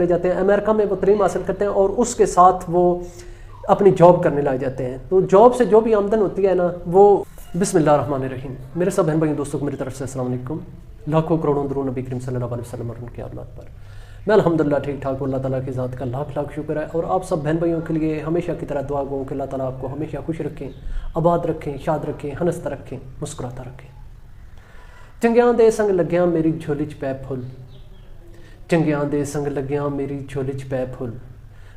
جاتے ہیں, امریکہ میں وہ تعلیم حاصل کرتے ہیں اور اس کے ساتھ وہ اپنی جاب کرنے لگ جاتے ہیں. تو جاب سے جو بھی آمدن ہوتی ہے نا وہ بسم اللہ الرحمن الرحیم. میرے سب بہن بھائیوں دوستوں کو میری طرف سے السلام علیکم. لاکھوں کروڑوں درود نبی کریم صلی اللہ علیہ وسلم اور ان کی اولاد پر. میں الحمدللہ ٹھیک ٹھاک ہوں. اللہ تعالیٰ کی ذات کا لاکھ لاکھ شکر ہے. اور آپ سب بہن بھائیوں کے لیے ہمیشہ کی طرح دعا گو کہ اللہ تعالیٰ آپ کو ہمیشہ خوش رکھیں, آباد رکھیں, شاد رکھیں, ہنستا رکھیں, مسکراتا رکھیں. چنگیاں دے سنگ لگیاں میری جھولی چ پے پھل, چنگیاں دے سنگ لگیاں میری جھولی چ پے پھل,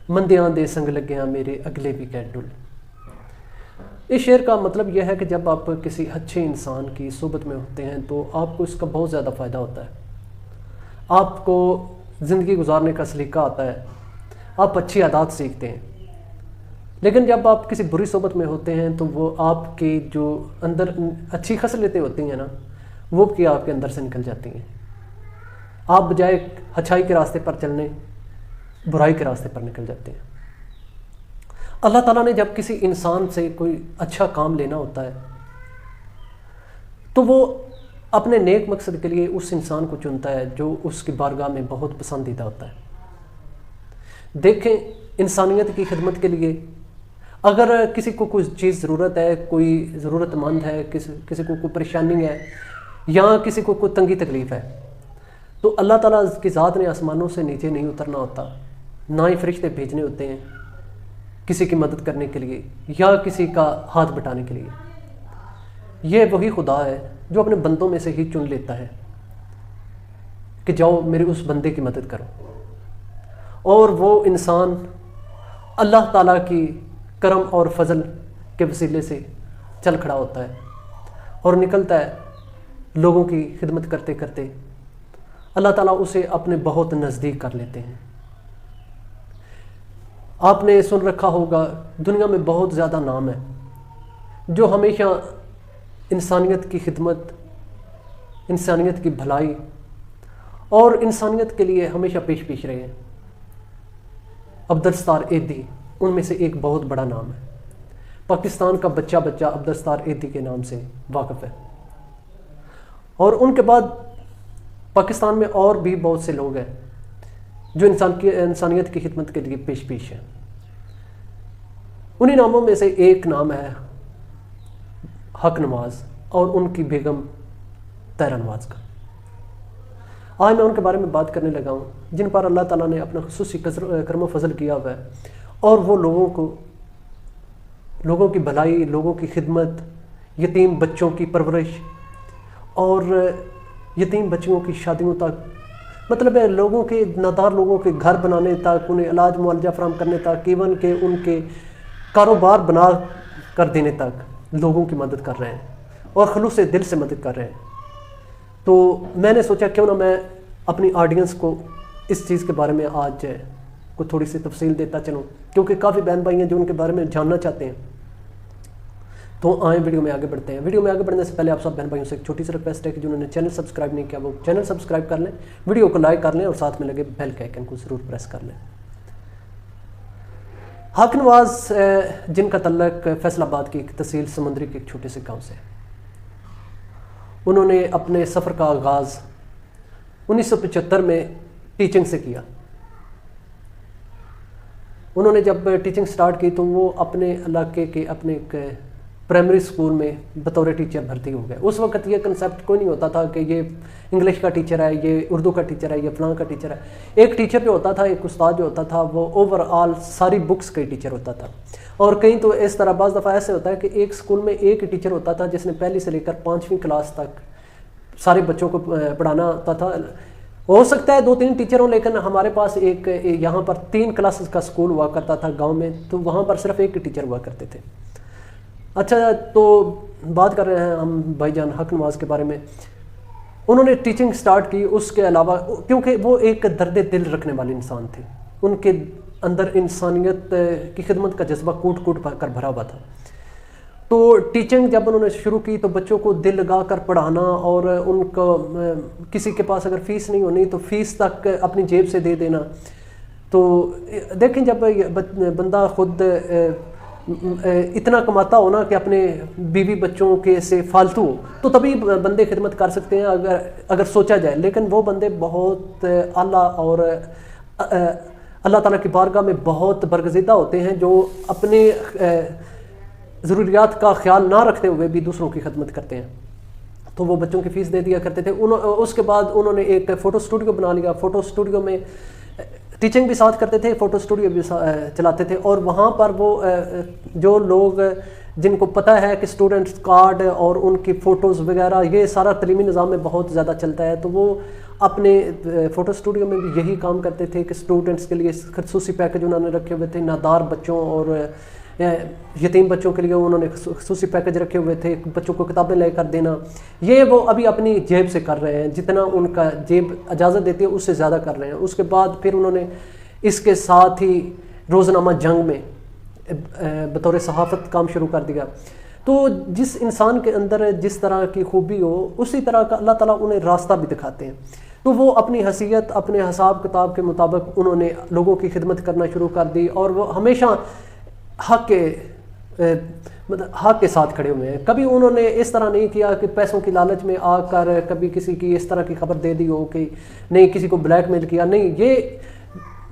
مندیاں دے سنگ لگیاں میرے اگلے بھی گئے ڈل. اس شعر کا مطلب یہ ہے کہ جب آپ کسی اچھے انسان کی صحبت میں ہوتے ہیں تو آپ کو اس کا بہت زیادہ فائدہ ہوتا ہے. آپ کو زندگی گزارنے کا سلیقہ آتا ہے, آپ اچھی عادات سیکھتے ہیں. لیکن جب آپ کسی بری صحبت میں ہوتے ہیں تو وہ آپ کی جو اندر اچھی خصلتیں ہوتی ہیں نا وہ بھی آپ کے اندر سے نکل جاتی ہیں. آپ بجائے اچھائی کے راستے پر چلنے برائی کے راستے پر نکل جاتے ہیں. اللہ تعالیٰ نے جب کسی انسان سے کوئی اچھا کام لینا ہوتا ہے تو وہ اپنے نیک مقصد کے لیے اس انسان کو چنتا ہے جو اس کی بارگاہ میں بہت پسندیدہ ہوتا ہے. دیکھیں, انسانیت کی خدمت کے لیے اگر کسی کو کوئی چیز ضرورت ہے, کوئی ضرورت مند ہے, کسی کو کوئی پریشانی ہے یا کسی کو کوئی تنگی تکلیف ہے تو اللہ تعالیٰ کی ذات نے آسمانوں سے نیچے نہیں اترنا ہوتا, نہ ہی فرشتے بھیجنے ہوتے ہیں کسی کی مدد کرنے کے لیے یا کسی کا ہاتھ بٹانے کے لیے. یہ وہی خدا ہے جو اپنے بندوں میں سے ہی چن لیتا ہے کہ جاؤ میرے اس بندے کی مدد کرو. اور وہ انسان اللہ تعالیٰ کی کرم اور فضل کے وسیلے سے چل کھڑا ہوتا ہے اور نکلتا ہے لوگوں کی خدمت کرتے کرتے. اللہ تعالیٰ اسے اپنے بہت نزدیک کر لیتے ہیں. آپ نے سن رکھا ہوگا دنیا میں بہت زیادہ نام ہے جو ہمیشہ انسانیت کی خدمت, انسانیت کی بھلائی اور انسانیت کے لیے ہمیشہ پیش رہے ہیں. عبدالستار ایدھی ان میں سے ایک بہت بڑا نام ہے. پاکستان کا بچہ عبدالستار ایدھی کے نام سے واقف ہے. اور ان کے بعد پاکستان میں اور بھی بہت سے لوگ ہیں جو انسانیت کی خدمت کے لیے پیش ہیں. انہی ناموں میں سے ایک نام ہے حق نواز اور ان کی بیگم طاہرہ نواز کا. آج میں ان کے بارے میں بات کرنے لگا ہوں جن پر اللہ تعالیٰ نے اپنا خصوصی کرم و فضل کیا ہوا ہے اور وہ لوگوں کی بھلائی, لوگوں کی خدمت, یتیم بچوں کی پرورش اور یتیم بچیوں کی شادیوں تک, مطلب ہے لوگوں کے نادار لوگوں کے گھر بنانے تک, انہیں علاج معالجہ فراہم کرنے تک, ایون کہ ان کے کاروبار بنا کر دینے تک لوگوں کی مدد کر رہے ہیں اور خلوص دل سے مدد کر رہے ہیں. تو میں نے سوچا کیوں نہ میں اپنی آڈینس کو اس چیز کے بارے میں آج کو تھوڑی سی تفصیل دیتا چلوں, کیونکہ کافی بہن بھائی ہیں جو ان کے بارے میں جاننا چاہتے ہیں. تو آئیں ویڈیو میں آگے بڑھتے ہیں. ویڈیو میں آگے بڑھنے سے پہلے آپ سب بہن بھائیوں سے ایک چھوٹی سی ریکویسٹ ہے کہ جنہوں نے چینل سبسکرائب نہیں کیا وہ چینل سبسکرائب کر لیں, ویڈیو کو لائک کر لیں اور ساتھ میں لگے بیل کے آئیکن کو ضرور پریس کر لیں. حق نواز جن کا تعلق فیصل آباد کی ایک تحصیل سمندری کے ایک چھوٹے سے گاؤں سے. انہوں نے اپنے سفر کا آغاز 1975 میں ٹیچنگ سے کیا. انہوں نے جب ٹیچنگ سٹارٹ کی تو وہ اپنے علاقے کے اپنے ایک پرائمری اسکول میں بطور ٹیچر بھرتی ہو گئے. اس وقت یہ کنسیپٹ کوئی نہیں ہوتا تھا کہ یہ انگلش کا ٹیچر ہے, یہ اردو کا ٹیچر ہے, یہ فلاں کا ٹیچر ہے. ایک ٹیچر جو ہوتا تھا, ایک استاد جو ہوتا تھا وہ اوور آل ساری بکس کا ٹیچر ہوتا تھا. اور کہیں تو اس طرح بعض دفعہ ایسے ہوتا ہے کہ ایک اسکول میں ایک ٹیچر ہوتا تھا جس نے پہلی سے لے کر 5ویں کلاس تک سارے بچوں کو پڑھانا ہوتا تھا. ہو سکتا ہے 2-3 ٹیچر ہوں, لیکن ہمارے پاس ایک یہاں پر 3 کلاسز کا اسکول ہوا کرتا تھا گاؤں میں, تو وہاں پر صرف ایک ٹیچر ہوا کرتے تھے. اچھا, تو بات کر رہے ہیں ہم بھائی جان حق نواز کے بارے میں. انہوں نے ٹیچنگ سٹارٹ کی. اس کے علاوہ کیونکہ وہ ایک درد دل رکھنے والے انسان تھے, ان کے اندر انسانیت کی خدمت کا جذبہ کوٹ کر بھرا ہوا تھا. تو ٹیچنگ جب انہوں نے شروع کی تو بچوں کو دل لگا کر پڑھانا, اور ان کو کسی کے پاس اگر فیس نہیں ہونی تو فیس تک اپنی جیب سے دے دینا. تو دیکھیں جب بندہ خود اتنا کماتا ہو نا کہ اپنے بیوی بچوں کے سے فالتو ہو تو تبھی بندے خدمت کر سکتے ہیں اگر سوچا جائے. لیکن وہ بندے بہت اعلیٰ اور اللہ تعالیٰ کی بارگاہ میں بہت برگزیدہ ہوتے ہیں، جو اپنے ضروریات کا خیال نہ رکھتے ہوئے بھی دوسروں کی خدمت کرتے ہیں. تو وہ بچوں کی فیس دے دیا کرتے تھے. اس کے بعد انہوں نے ایک فوٹو اسٹوڈیو بنا لیا. فوٹو اسٹوڈیو میں ٹیچنگ بھی ساتھ کرتے تھے، فوٹو اسٹوڈیو بھی چلاتے تھے. اور وہاں پر وہ جو لوگ جن کو پتہ ہے کہ اسٹوڈنٹس کارڈ اور ان کی فوٹوز وغیرہ یہ سارا تعلیمی نظام میں بہت زیادہ چلتا ہے، تو وہ اپنے فوٹو اسٹوڈیو میں بھی یہی کام کرتے تھے کہ اسٹوڈنٹس کے لیے خصوصی پیکج انہوں نے رکھے ہوئے تھے. نادار بچوں اور یتیم بچوں کے لیے انہوں نے خصوصی پیکج رکھے ہوئے تھے. بچوں کو کتابیں لے کر دینا، یہ وہ ابھی اپنی جیب سے کر رہے ہیں، جتنا ان کا جیب اجازت دیتی ہے اس سے زیادہ کر رہے ہیں. اس کے بعد پھر انہوں نے اس کے ساتھ ہی روزنامہ جنگ میں بطور صحافت کام شروع کر دیا. تو جس انسان کے اندر جس طرح کی خوبی ہو اسی طرح کا اللہ تعالیٰ انہیں راستہ بھی دکھاتے ہیں. تو وہ اپنی حیثیت اپنے حساب کتاب کے مطابق انہوں نے لوگوں کی خدمت کرنا شروع کر دی، اور وہ ہمیشہ حق کے ساتھ کھڑے ہوئے ہیں. کبھی انہوں نے اس طرح نہیں کیا کہ پیسوں کی لالچ میں آ کر کبھی کسی کی اس طرح کی خبر دے دی ہو کہ نہیں، کسی کو بلیک میل کیا. نہیں، یہ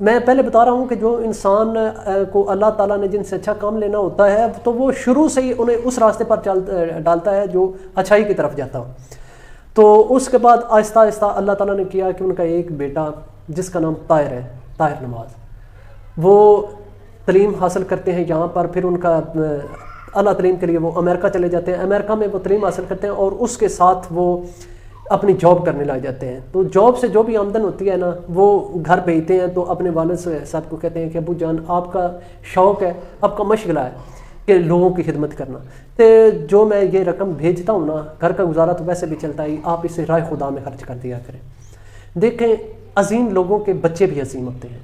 میں پہلے بتا رہا ہوں کہ جو انسان کو اللہ تعالیٰ نے جن سے اچھا کام لینا ہوتا ہے تو وہ شروع سے ہی انہیں اس راستے پر ڈالتا ہے جو اچھائی کی طرف جاتا ہو. تو اس کے بعد آہستہ آہستہ اللہ تعالیٰ نے کیا کہ ان کا ایک بیٹا جس کا نام طاہر ہے، طاہر نماز، وہ تعلیم حاصل کرتے ہیں یہاں پر. پھر ان کا اعلیٰ تعلیم کے لیے وہ امریکہ چلے جاتے ہیں. امریکہ میں وہ تعلیم حاصل کرتے ہیں اور اس کے ساتھ وہ اپنی جاب کرنے لگ جاتے ہیں. تو جاب سے جو بھی آمدن ہوتی ہے نا وہ گھر بھیجتے ہیں. تو اپنے والد صاحب کو کہتے ہیں کہ ابو جان، آپ کا شوق ہے، آپ کا مشغلہ ہے کہ لوگوں کی خدمت کرنا، تو جو میں یہ رقم بھیجتا ہوں نا، گھر کا گزارا تو ویسے بھی چلتا ہی، آپ اسے راہ خدا میں خرچ کر دیا کریں. دیکھیں، عظیم لوگوں کے بچے بھی عظیم ہوتے ہیں.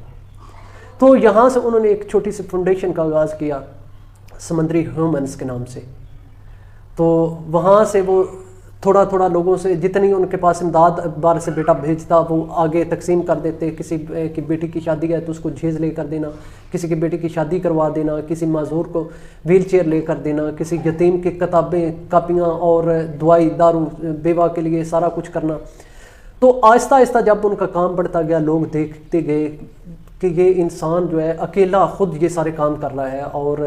تو یہاں سے انہوں نے ایک چھوٹی سی فاؤنڈیشن کا آغاز کیا سمندری ہیومنز کے نام سے. تو وہاں سے وہ تھوڑا تھوڑا لوگوں سے جتنی ان کے پاس امداد بار سے بیٹا بھیجتا وہ آگے تقسیم کر دیتے. کسی کی بیٹی کی شادی ہے تو اس کو جہیز لے کر دینا، کسی کی بیٹی کی شادی کروا دینا، کسی معذور کو ویل چیئر لے کر دینا، کسی یتیم کی کتابیں کاپیاں اور دوائی دارو بیوہ کے لیے سارا کچھ کرنا. تو آہستہ آہستہ جب ان کا کام بڑھتا گیا، لوگ دیکھتے گئے کہ یہ انسان جو ہے اکیلا خود یہ سارے کام کر رہا ہے اور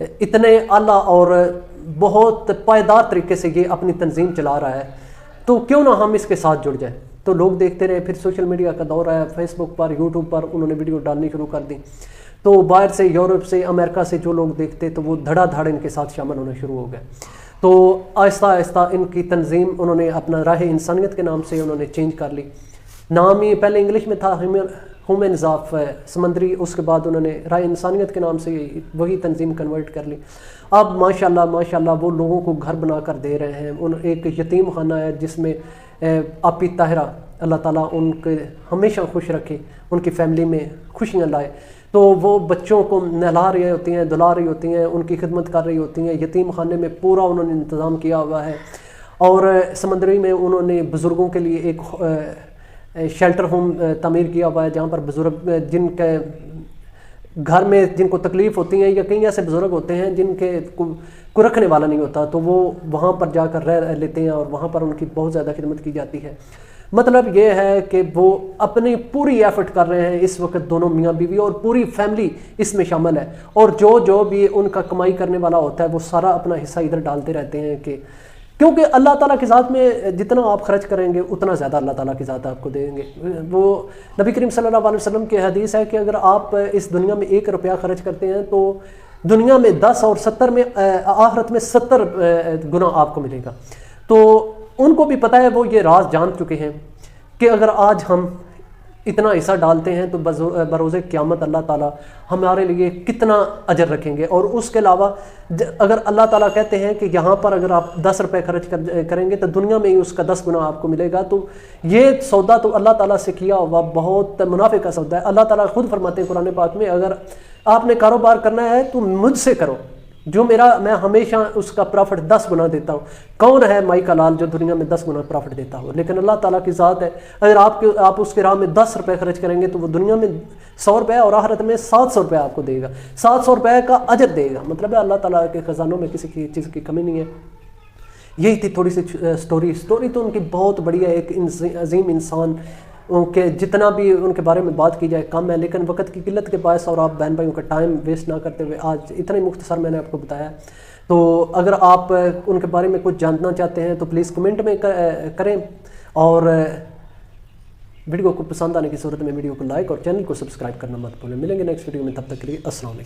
اتنے اعلیٰ اور بہت پائیدار طریقے سے یہ اپنی تنظیم چلا رہا ہے، تو کیوں نہ ہم اس کے ساتھ جڑ جائیں. تو لوگ دیکھتے رہے. پھر سوشل میڈیا کا دور آیا، فیس بک پر، یوٹیوب پر انہوں نے ویڈیو ڈالنی شروع کر دی. تو باہر سے، یورپ سے، امریکہ سے جو لوگ دیکھتے تو وہ دھڑا دھڑ ان کے ساتھ شامل ہونا شروع ہو گئے. تو آہستہ آہستہ ان کی تنظیم انہوں نے اپنا راہ انسانیت کے نام سے انہوں نے چینج کر لی. نام ہی پہلے انگلش میں تھا ہیومنز آف سمندری، اس کے بعد انہوں نے راہ انسانیت کے نام سے وہی تنظیم کنورٹ کر لی. اب ماشاءاللہ وہ لوگوں کو گھر بنا کر دے رہے ہیں. ایک یتیم خانہ ہے جس میں آپی طاہرہ، اللہ تعالیٰ ان کے ہمیشہ خوش رکھے، ان کی فیملی میں خوشیاں لائے. تو وہ بچوں کو نہلا رہی ہوتی ہیں، دلا رہی ہوتی ہیں، ان کی خدمت کر رہی ہوتی ہیں. یتیم خانے میں پورا انہوں نے انتظام کیا ہوا ہے. اور سمندری میں انہوں نے بزرگوں کے لیے ایک شیلٹر ہوم تعمیر کیا ہوا ہے، جہاں پر بزرگ جن کے گھر میں جن کو تکلیف ہوتی ہیں، یا کئی ایسے بزرگ ہوتے ہیں جن کے کو رکھنے والا نہیں ہوتا، تو وہ وہاں پر جا کر رہ لیتے ہیں اور وہاں پر ان کی بہت زیادہ خدمت کی جاتی ہے. مطلب یہ ہے کہ وہ اپنی پوری ایفرٹ کر رہے ہیں اس وقت، دونوں میاں بیوی اور پوری فیملی اس میں شامل ہے. اور جو بھی ان کا کمائی کرنے والا ہوتا ہے وہ سارا اپنا حصہ ادھر ڈالتے رہتے ہیں، کہ کیونکہ اللہ تعالیٰ کی ذات میں جتنا آپ خرچ کریں گے اتنا زیادہ اللہ تعالیٰ کی ذات آپ کو دیں گے. وہ نبی کریم صلی اللہ علیہ وسلم کی حدیث ہے کہ اگر آپ اس دنیا میں 1 روپیہ خرچ کرتے ہیں تو دنیا میں 10 اور 70 میں، آخرت میں 70 گنا آپ کو ملے گا. تو ان کو بھی پتہ ہے، وہ یہ راز جان چکے ہیں کہ اگر آج ہم اتنا حصہ ڈالتے ہیں تو بروز قیامت اللہ تعالیٰ ہمارے لیے کتنا اجر رکھیں گے. اور اس کے علاوہ اگر اللہ تعالیٰ کہتے ہیں کہ یہاں پر اگر آپ 10 روپے خرچ کریں گے تو دنیا میں ہی اس کا 10 گنا آپ کو ملے گا. تو یہ سودا تو اللہ تعالیٰ سے کیا ہوا بہت منافع کا سودا ہے. اللہ تعالیٰ خود فرماتے ہیں قرآن پاک میں، اگر آپ نے کاروبار کرنا ہے تو مجھ سے کرو، جو میں ہمیشہ اس کا پرافٹ 10 گنا دیتا ہوں. کون ہے مائی کا لال جو دنیا میں 10 گنا پرافٹ دیتا ہو؟ لیکن اللہ تعالیٰ کی ذات ہے، اگر آپ اس کے راہ میں 10 روپے خرچ کریں گے تو وہ دنیا میں 100 روپے اور آخرت میں 700 روپے آپ کو دے گا، 700 روپے کا اجر دے گا. مطلب ہے اللہ تعالیٰ کے خزانوں میں کسی کی چیز کی کمی نہیں ہے. یہی تھی تھوڑی سی سٹوری تو ان کی بہت بڑی ہے. ایک عظیم انسان کہ جتنا بھی ان کے بارے میں بات کی جائے کم ہے، لیکن وقت کی قلت کے باعث اور آپ بہن بھائیوں کا ٹائم ویسٹ نہ کرتے ہوئے آج اتنا ہی مختصر میں نے آپ کو بتایا. تو اگر آپ ان کے بارے میں کچھ جاننا چاہتے ہیں تو پلیز کمنٹ میں کریں، اور ویڈیو کو پسند آنے کی صورت میں ویڈیو کو لائک اور چینل کو سبسکرائب کرنا مت بھولیں. ملیں گے نیکسٹ ویڈیو میں، تب تک کے لیے السلام علیکم.